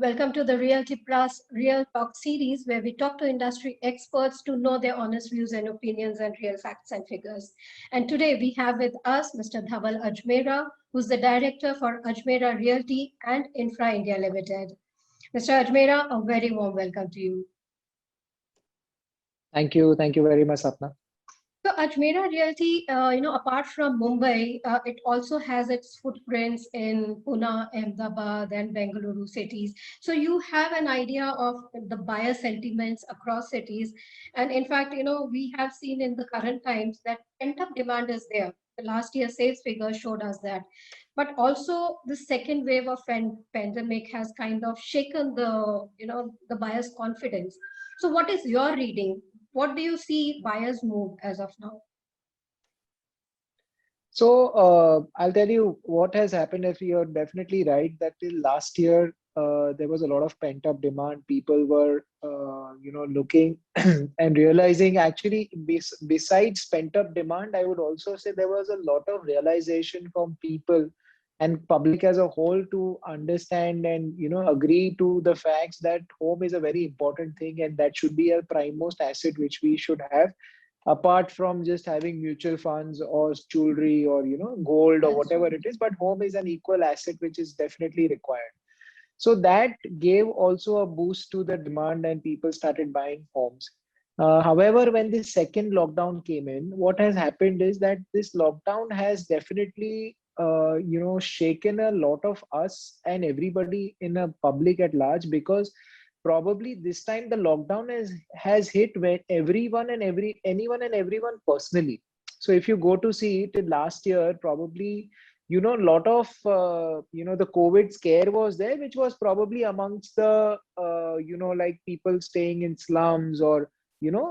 Welcome to the Realty Plus Real Talk series, where we talk to industry experts to know their honest views and opinions and real facts and figures. And today we have with us Mr. Dhaval Ajmera, who's the director for Ajmera Realty and Infra India Limited. Mr. Ajmera, a very warm welcome to you. Thank you. Thank you very much, Sapna. So Ajmera Realty, apart from Mumbai, it also has its footprints in Pune, Ahmedabad, and Bengaluru cities. So you have an idea of the buyer sentiments across cities. And in fact, we have seen in the current times that pent-up demand is there. The last year sales figures showed us that. But also the second wave of pandemic has kind of shaken the buyer's confidence. So what is your reading? What do you see buyers move as of now? So I'll tell you what has happened. If you're definitely right that till last year there was a lot of pent-up demand. People were looking and realizing actually besides pent-up demand, I would also say there was a lot of realization from people and public as a whole to understand and agree to the facts that home is a very important thing and that should be a prime asset which we should have apart from just having mutual funds or jewelry or gold or That's whatever right. it is, but home is an equal asset which is definitely required. So that gave also a boost to the demand and people started buying homes. However, when the second lockdown came in, what has happened is that this lockdown has definitely shaken a lot of us and everybody in a public at large, because probably this time the lockdown has hit when anyone and everyone personally. So if you go to see it last year, probably a lot of the COVID scare was there, which was probably amongst the like people staying in slums or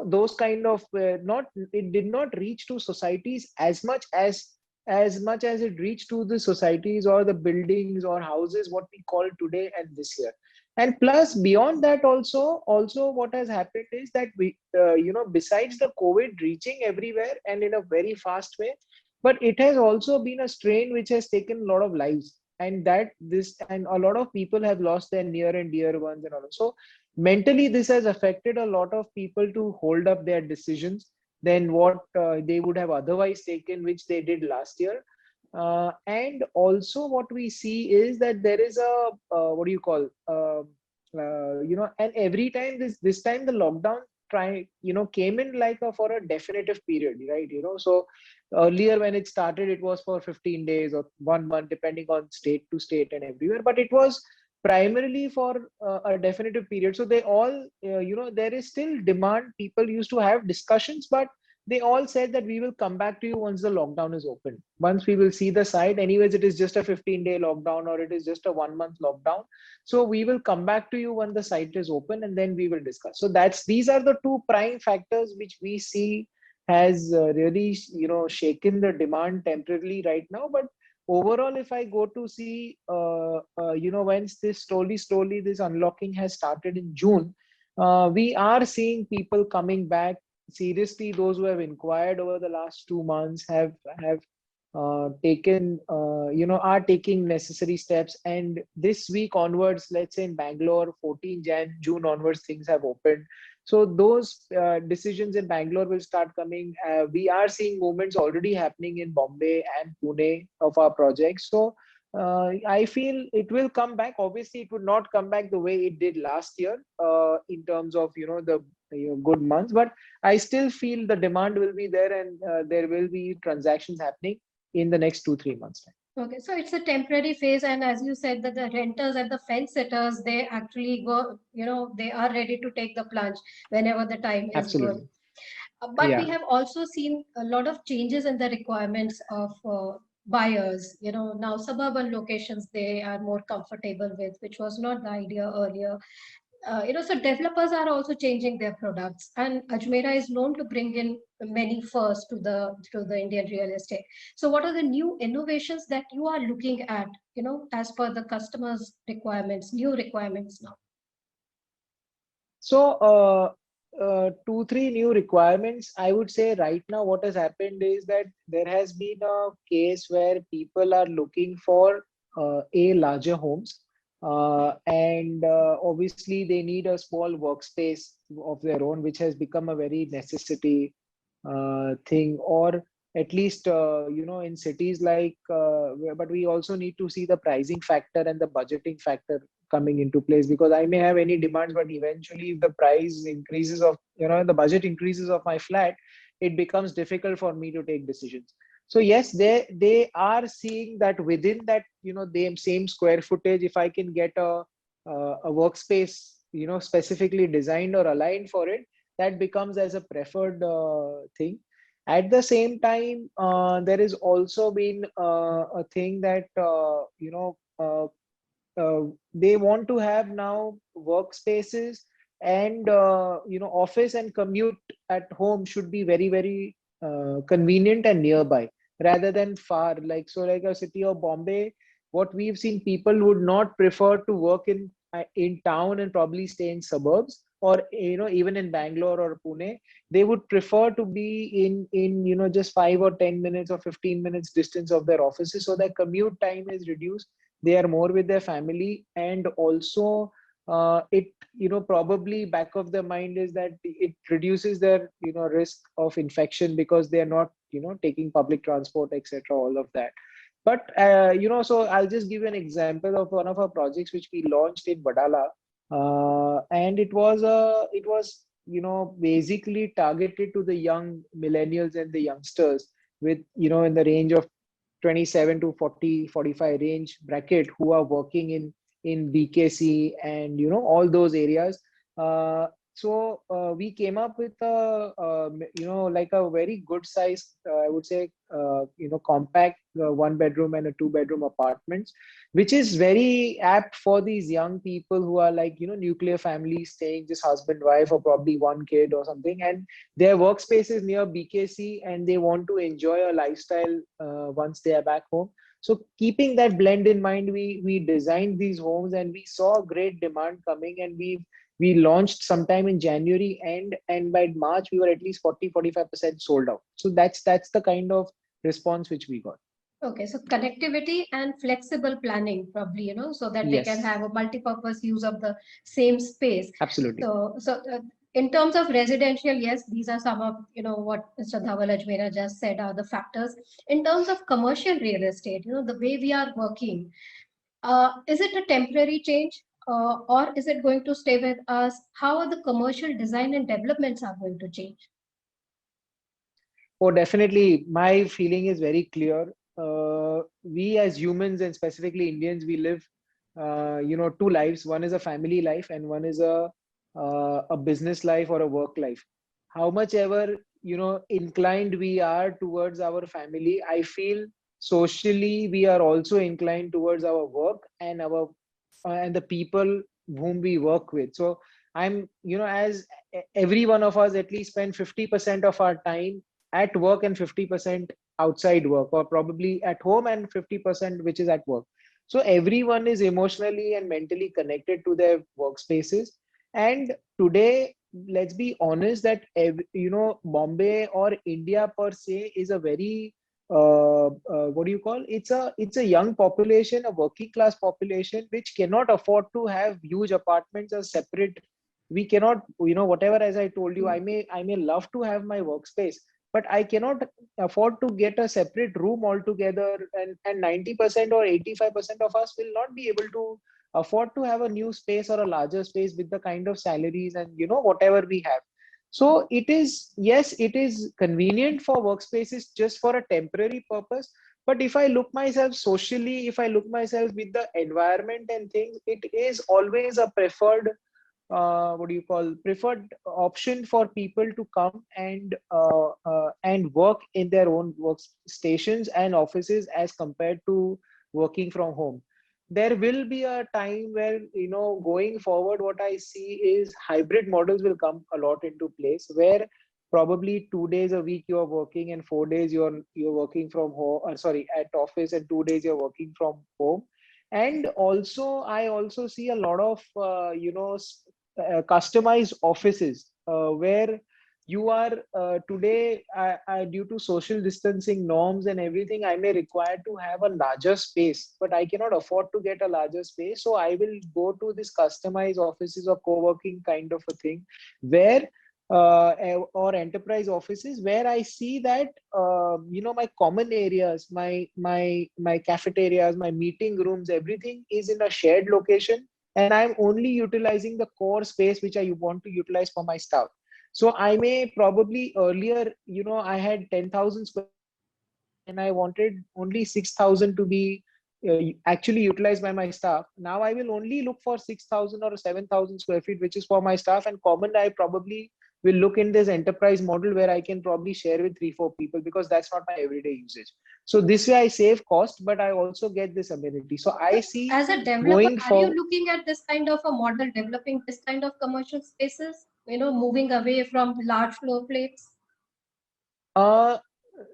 those kind of not it did not reach to societies as much as it reached to the societies or the buildings or houses what we call today and this year. And plus beyond that also what has happened is that we besides the COVID reaching everywhere and in a very fast way, but it has also been a strain which has taken a lot of lives, and a lot of people have lost their near and dear ones and all. So mentally this has affected a lot of people to hold up their decisions than what they would have otherwise taken, which they did last year. And also what we see is that there is a what do you call and every time this time the lockdown came in like for a definitive period, right? So earlier when it started it was for 15 days or 1 month depending on state to state and everywhere, but it was primarily for a definitive period. So they all there is still demand. People used to have discussions, but they all said that we will come back to you once the lockdown is open. Once we will see the site, anyways, it is just a 15-day lockdown or it is just a 1 month lockdown. So we will come back to you when the site is open and then we will discuss. So these are the two prime factors which we see has really, shaken the demand temporarily right now. But overall, if I go to see, once this slowly this unlocking has started in June, we are seeing people coming back seriously. Those who have inquired over the last 2 months have taken are taking necessary steps, and this week onwards, let's say in Bangalore 14 June onwards things have opened. So those decisions in Bangalore will start coming. We are seeing movements already happening in Bombay and Pune of our projects. So I feel it will come back. Obviously it would not come back the way it did last year in terms of the good months, but I still feel the demand will be there, and there will be transactions happening in the next 2-3 months time. Okay, so it's a temporary phase, and as you said, that the renters and the fence sitters, they actually go, they are ready to take the plunge whenever the time is good. Absolutely. But we Yeah. have also seen a lot of changes in the requirements of buyers. Now suburban locations they are more comfortable with, which was not the idea earlier. So developers are also changing their products, and Ajmera is known to bring in many first to the Indian real estate. So, what are the new innovations that you are looking at? As per the customers' requirements, new requirements now. So, 2-3 new requirements. I would say right now, what has happened is that there has been a case where people are looking for larger homes. and obviously they need a small workspace of their own, which has become a very necessity thing, or at least in cities like but we also need to see the pricing factor and the budgeting factor coming into place, because I may have any demands, but eventually if the price increases of the budget increases of my flat, it becomes difficult for me to take decisions. So yes, they are seeing that within that the same square footage, if I can get a workspace specifically designed or aligned for it, that becomes as a preferred thing. At the same time, there has also been a thing that they want to have now workspaces, and office and commute at home should be very very convenient and nearby, rather than far. Like a city of Bombay, what we've seen, people would not prefer to work in town and probably stay in suburbs, or even in Bangalore or Pune. They would prefer to be in just 5 or 10 minutes or 15 minutes distance of their offices, so their commute time is reduced, they are more with their family. And also it probably back of the mind is that it reduces their risk of infection, because they are not taking public transport, etc., all of that. But so I'll just give you an example of one of our projects which we launched in Badala, and it was basically targeted to the young millennials and the youngsters, with in the range of 27 to 40 45 range bracket, who are working in BKC and all those areas. We came up with like a very good size, I would say, compact one bedroom and a two bedroom apartments, which is very apt for these young people who are like nuclear families, staying just husband wife or probably one kid or something, and their workspace is near BKC, and they want to enjoy a lifestyle once they are back home. So keeping that blend in mind, we designed these homes, and we saw great demand coming, and we launched sometime in January, and by March we were at least 40-45% sold out. So that's the kind of response which we got. Okay, so connectivity and flexible planning, probably, so that they can Yes, have a multi-purpose use of the same space. absolutely. So in terms of residential, yes, these are some of, what Mr. Dhaval Ajmera just said are the factors. In terms of commercial real estate, the way we are working, is it a temporary change, or is it going to stay with us? How are the commercial design and developments are going to change? Oh, definitely. My feeling is very clear. We as humans, and specifically Indians, we live, two lives. One is a family life, and one is a business life or a work life. How much ever inclined we are towards our family, I feel socially we are also inclined towards our work and our and the people whom we work with. So I'm, as every one of us at least spend 50% of our time at work and 50% outside work, or probably at home and 50% which is at work. So everyone is emotionally and mentally connected to their workspaces. And today, let's be honest that Bombay or India per se is a very what do you call, it's a young population, a working class population, which cannot afford to have huge apartments as separate. We cannot, whatever, as I told you, I may love to have my workspace, but I cannot afford to get a separate room altogether, and 90% or 85% of us will not be able to afford to have a new space or a larger space with the kind of salaries and whatever we have. So it is, yes, it is convenient for workspaces just for a temporary purpose. But if I look myself socially, if I look myself with the environment and things, it is always a preferred what do you call, preferred option for people to come and work in their own workstations and offices as compared to working from home. There will be a time where going forward, what I see is hybrid models will come a lot into place, where probably 2 days a week you're working and 4 days you're working from home, sorry, at office, and 2 days you're working from home. And also I also see a lot of customized offices where you are today, due to social distancing norms and everything, I may require to have a larger space, but I cannot afford to get a larger space. So I will go to this customized offices or co-working kind of a thing, where or enterprise offices, where I see that my common areas, my cafeterias, my meeting rooms, everything is in a shared location, and I'm only utilizing the core space which I want to utilize for my staff. So I may probably earlier, I had 10,000 square and I wanted only 6,000 to be actually utilized by my staff. Now I will only look for 6,000 or 7,000 square feet, which is for my staff, and common I probably will look in this enterprise model where I can probably share with 3, 4 people, because that's not my everyday usage. So this way I save cost, but I also get this amenity. So I see As a developer, going are you for looking at this kind of a model, developing this kind of commercial spaces, moving away from large floor plates? uh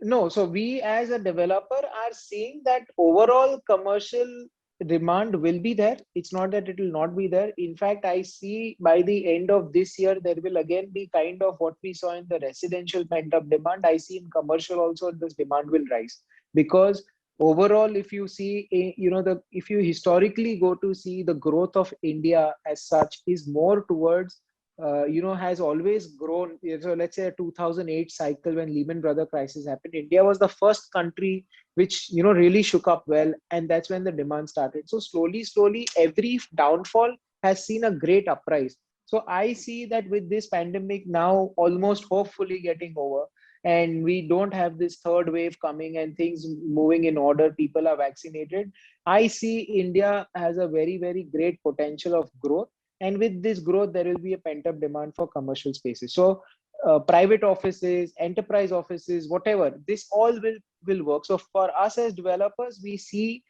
no, so we as a developer are seeing that overall commercial demand will be there. It's not that it will not be there. In fact, I see by the end of this year, there will again be kind of what we saw in the residential pent-up demand. I see in commercial also this demand will rise, because overall, if you see, if you historically go to see the growth of India as such is more towards has always grown. So let's say a 2008 cycle when Lehman Brothers crisis happened, India was the first country which really shook up well, and that's when the demand started. So slowly, every downfall has seen a great uprise. So I see that with this pandemic now almost hopefully getting over, and we don't have this third wave coming and things moving in order, people are vaccinated. I see India has a very, very great potential of growth, and with this growth there will be a pent up demand for commercial spaces. So private offices, enterprise offices, whatever, this all will work. So for us as developers, we see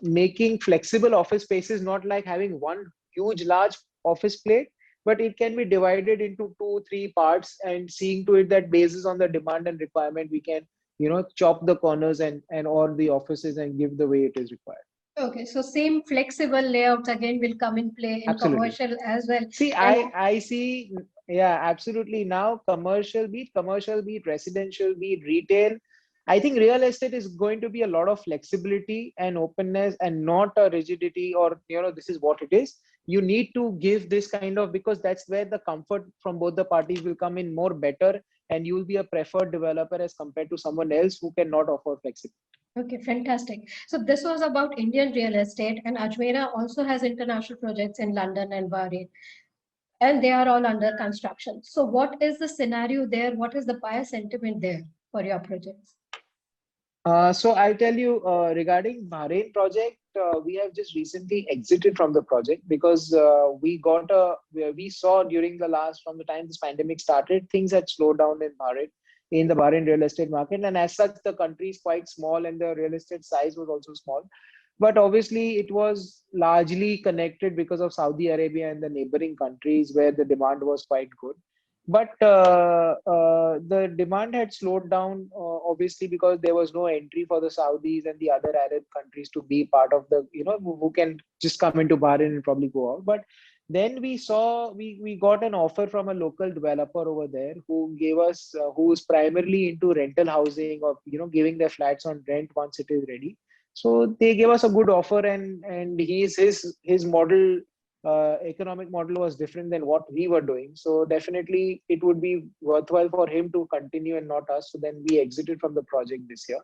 making flexible office spaces, not like having one huge large office plate, but it can be divided into 2, 3 parts, and seeing to it that basis on the demand and requirement, we can chop the corners and all the offices and give the way it is required. Okay, so same flexible layouts again will come in play in Absolutely. commercial as well. See, And I see, yeah, absolutely. Now, commercial, be it residential, be it retail. I think real estate is going to be a lot of flexibility and openness, and not a rigidity, or this is what it is. You need to give this kind of, because that's where the comfort from both the parties will come in more better, and you will be a preferred developer as compared to someone else who cannot offer flexibility. okay, fantastic. So this was about Indian real estate, and Ajmera also has international projects in London and Bahrain, and they are all under construction. So what is the scenario there? What is the buyer sentiment there for your projects? So I'll tell you regarding Bahrain project, we have just recently exited from the project, because we saw during the last, from the time this pandemic started, things had slowed down in Bahrain, in the Bahrain real estate market. And as such, the country is quite small and the real estate size was also small. But obviously it was largely connected because of Saudi Arabia and the neighboring countries, where the demand was quite good. But the demand had slowed down, obviously, because there was no entry for the Saudis and the other Arab countries to be part of the, who can just come into Bahrain and probably go out. But then we got an offer from a local developer over there, who gave us, who is primarily into rental housing, or giving their flats on rent once it is ready. So they gave us a good offer, and his model, economic model was different than what we were doing. So definitely it would be worthwhile for him to continue and not us. So then we exited from the project this year.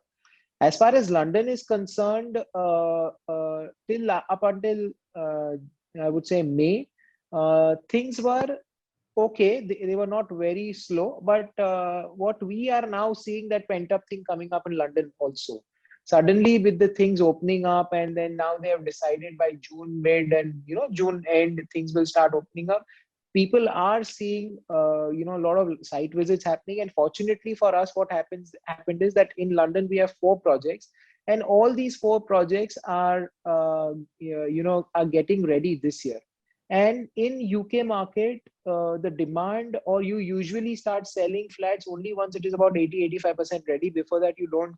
As far as London is concerned, till up until I would say May, things were okay. They were not very slow, but what we are now seeing, that pent up thing coming up in London also. Suddenly, with the things opening up, and then now they have decided by June mid and June end, things will start opening up. People are seeing a lot of site visits happening, and fortunately for us, what happened is that in London we have 4 projects, and all these 4 projects are are getting ready this year. And in UK market, the demand, or you usually start selling flats only once it is about 80-85% ready. Before that, you don't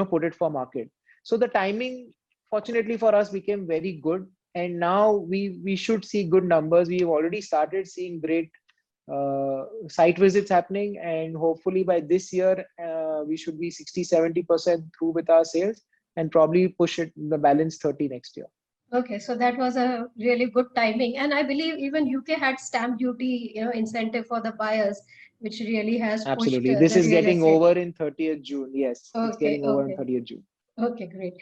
put it for market. So the timing, fortunately for us, became very good, and now we should see good numbers. We've already started seeing great site visits happening, and hopefully by this year we should be 60-70% through with our sales, and probably push it the balance 30 next year. Okay, so that was a really good timing. And I believe even UK had stamp duty, incentive for the buyers, which really has pushed Absolutely. This the is real getting estate. over in 30th June. Yes, it's Okay, getting over on okay. 30th June. Okay, great.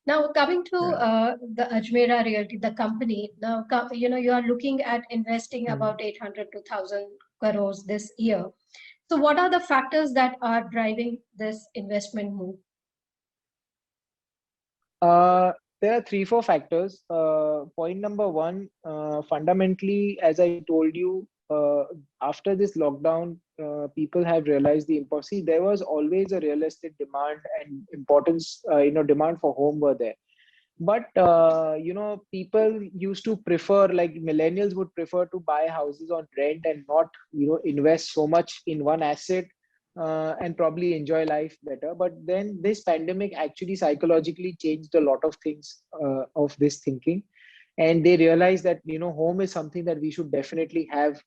Now coming to Yeah. the Ajmera Realty, the company. Now, you are looking at investing Hmm. about 800 to 1,000 crores this year. So what are the factors that are driving this investment move? There are 3-4 factors. Point number one, fundamentally, as I told you, after this lockdown, people have realized the importance. See, there was always a real estate demand and importance, demand for home were there. But people used to prefer, like millennials would prefer to buy houses on rent and not, invest so much in one asset, and probably enjoy life better. But then this pandemic actually psychologically changed a lot of things of this thinking, and they realized that home is something that we should definitely have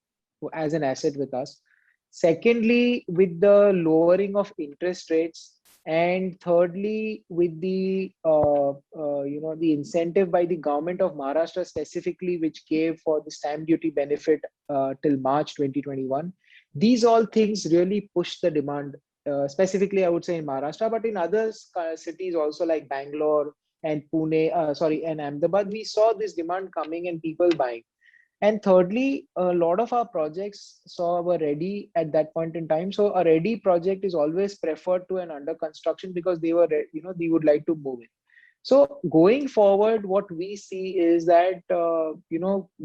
as an asset with us. Secondly, with the lowering of interest rates, and thirdly, with the incentive by the government of Maharashtra specifically, which gave for the stamp duty benefit till March 2021. These all things really push the demand. Specifically, I would say in Maharashtra, but in other cities also like Bangalore and Pune, and Ahmedabad, we saw this demand coming and people buying. And thirdly, a lot of our projects were ready at that point in time. So a ready project is always preferred to an under construction because they were, they would like to move in. So going forward, what we see is that,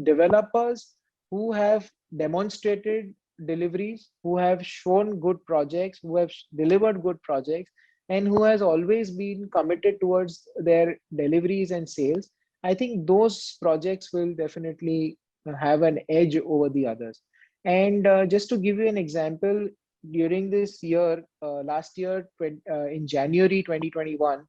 developers who have demonstrated deliveries, who have shown good projects, who have delivered good projects, and who has always been committed towards their deliveries and sales, I think those projects will definitely have an edge over the others. And just to give you an example, during this year, last year, in January 2021,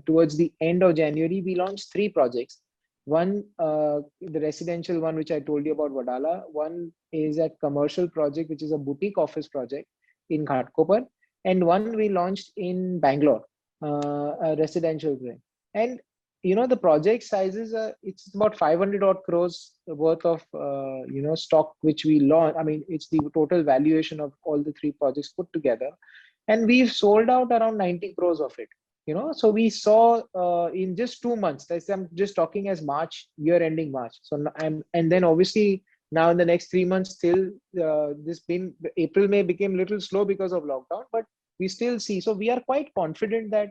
towards the end of January, we launched 3 projects. One, the residential one, which I told you about, Wadala. One is a commercial project, which is a boutique office project in Ghatkopar. And one we launched in Bangalore, a residential thing. And the project sizes, it's about 500 odd crores worth of stock which we launched. I mean, it's the total valuation of all the 3 projects put together, and we've sold out around 90 crores of it. So we saw in just 2 months. I'm just talking as March, year ending March. So and then obviously now in the next 3 months, still April May became a little slow because of lockdown, but we still see. So we are quite confident that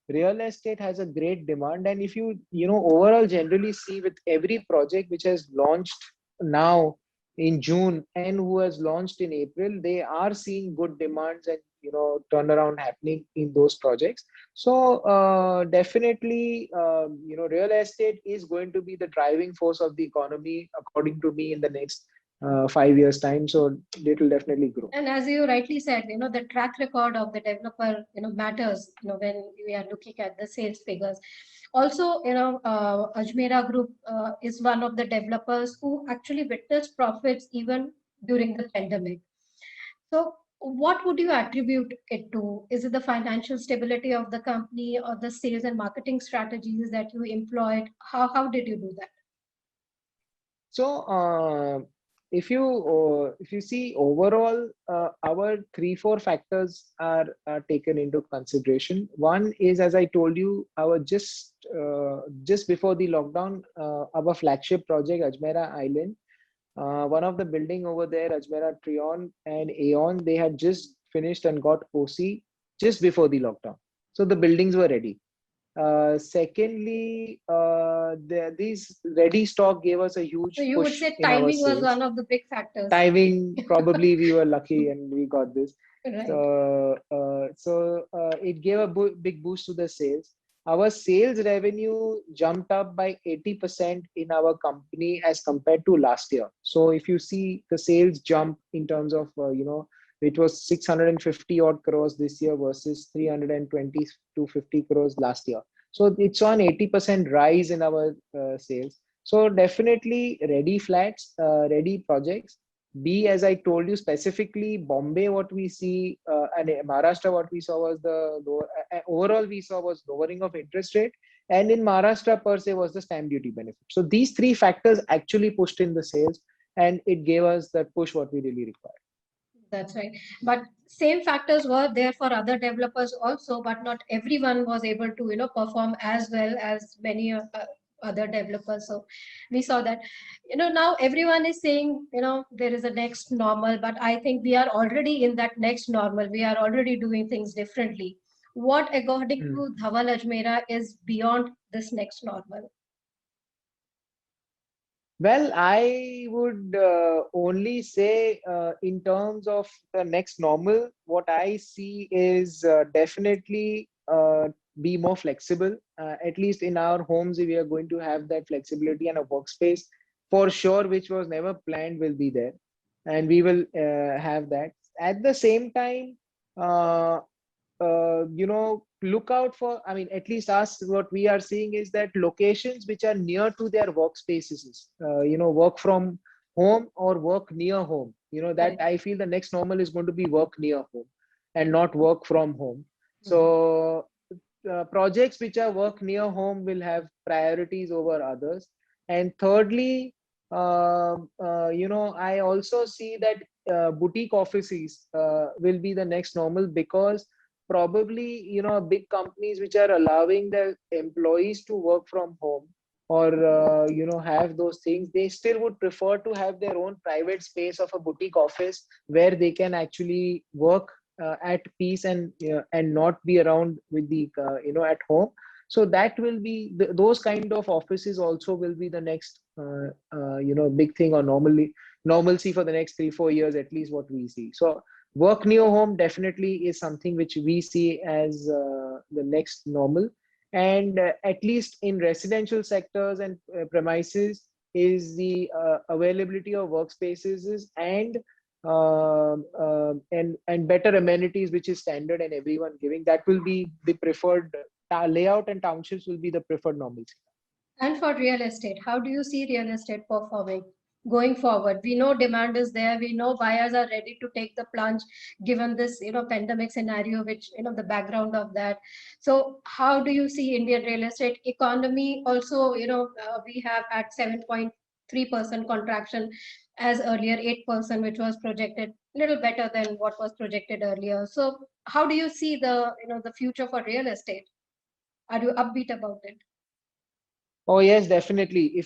real estate has a great demand. And if you overall generally see with every project which has launched now in June and who has launched in April, they are seeing good demands and turnaround happening in those projects. So definitely, real estate is going to be the driving force of the economy, according to me, in the next 5 years time. So it will definitely grow. And as you rightly said, the track record of the developer, matters, when we are looking at the sales figures. Also, Ajmera Group is one of the developers who actually witnessed profits even during the pandemic. So what would you attribute it to? Is it the financial stability of the company or the sales and marketing strategies that you employed? How did you do that? So if you see overall, our 3-4 factors are taken into consideration. One is, as I told you, our just before the lockdown, our flagship project Ajmera Island, one of the building over there, Ajmera Trion and Aeon, they had just finished and got OC just before the lockdown. So the buildings were ready. Secondly, these ready stock gave us a huge So you would push say in our timing was sales. one of the big factors. Timing, probably we were lucky and we got this. Right. So it gave a big boost to the sales. Our sales revenue jumped up by 80% in our company as compared to last year. So if you see the sales jump in terms of, it was 650 odd crores this year versus 320 to 50 crores last year. So it's on 80% rise in our sales. So definitely ready flats, ready projects. B, as I told you specifically, Bombay, what we see, and Maharashtra, what we saw was the lower, overall we saw was lowering of interest rate. And in Maharashtra per se was the stamp duty benefit. So these three factors actually pushed in the sales, and it gave us that push what we really required. That's right. But same factors were there for other developers also, but not everyone was able to, perform as well as many other developers. So we saw that, now everyone is saying, there is a next normal, but I think we are already in that next normal. We are already doing things differently. What, according to Dhaval Ajmera, is beyond this next normal? Well, I would only say in terms of the next normal, what I see is definitely be more flexible. At least in our homes, we are going to have that flexibility, and a workspace for sure, which was never planned, will be there. And we will have that. At the same time, uh, look out for, I mean, at least us, what we are seeing is that locations which are near to their workspaces, work from home or work near home, that I feel the next normal is going to be work near home and not work from home. So projects which are work near home will have priorities over others. And thirdly, I also see that boutique offices will be the next normal, because probably big companies which are allowing their employees to work from home, or have those things, they still would prefer to have their own private space of a boutique office where they can actually work at peace, and not be around with the at home. So that will be those kind of offices also will be the next big thing, or normalcy for the next 3-4 years at least, what we see. So work near home definitely is something which we see as the next normal. And at least in residential sectors and premises, is the availability of workspaces and better amenities, which is standard and everyone giving, that will be the preferred layout, and townships will be the preferred normalcy. And for real estate, how do you see real estate performing going forward? We know demand is there. We know buyers are ready to take the plunge given this, pandemic scenario, which, the background of that. So how do you see Indian real estate economy? Also, we have had 7.3% contraction as earlier 8%, which was projected a little better than what was projected earlier. So how do you see the future for real estate? Are you upbeat about it? Oh yes, definitely.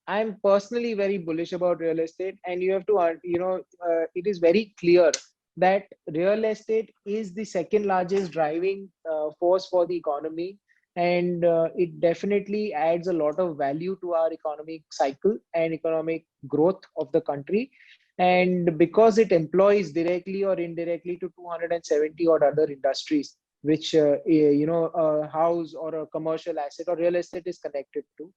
I'm personally very bullish about real estate, and you have to, it is very clear that real estate is the second largest driving force for the economy, and it definitely adds a lot of value to our economic cycle and economic growth of the country. And because it employs directly or indirectly to 270 odd other industries, which a house or a commercial asset or real estate is connected to.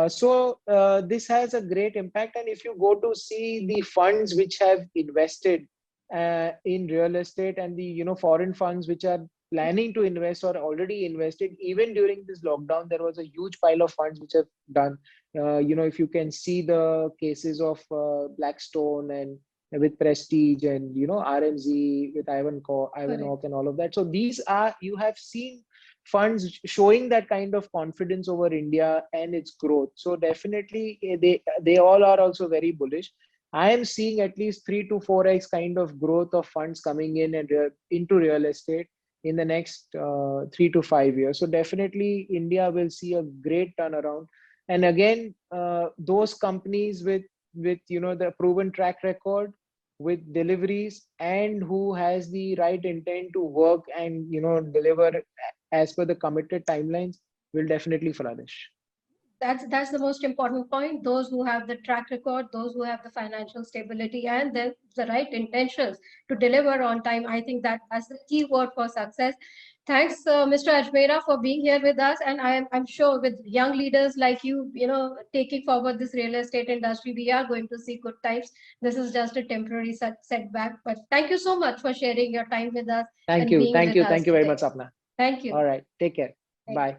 So this has a great impact. And if you go to see the funds which have invested in real estate, and the foreign funds which are planning to invest or already invested, even during this lockdown, there was a huge pile of funds which have done. If you can see the cases of Blackstone, and with Prestige, and RMZ with Ivanhoe and all of that. So these are, you have seen funds showing that kind of confidence over India and its growth. So definitely they all are also very bullish. I am seeing at least 3 to 4x kind of growth of funds coming in and into real estate in the next 3 to 5 years. So definitely India will see a great turnaround. And again, those companies with the proven track record, with deliveries, and who has the right intent to work and deliver as per the committed timelines, will definitely flourish. That's the most important point. Those who have the track record, those who have the financial stability, and the right intentions to deliver on time, I think that's the key word for success. Thanks, Mr. Ajmera, for being here with us. And I'm sure with young leaders like you, taking forward this real estate industry, we are going to see good times. This is just a temporary setback. But thank you so much for sharing your time with us Thank and you. being with us Thank you very today. much, Sapna. Thank you. All right. Take care. Bye.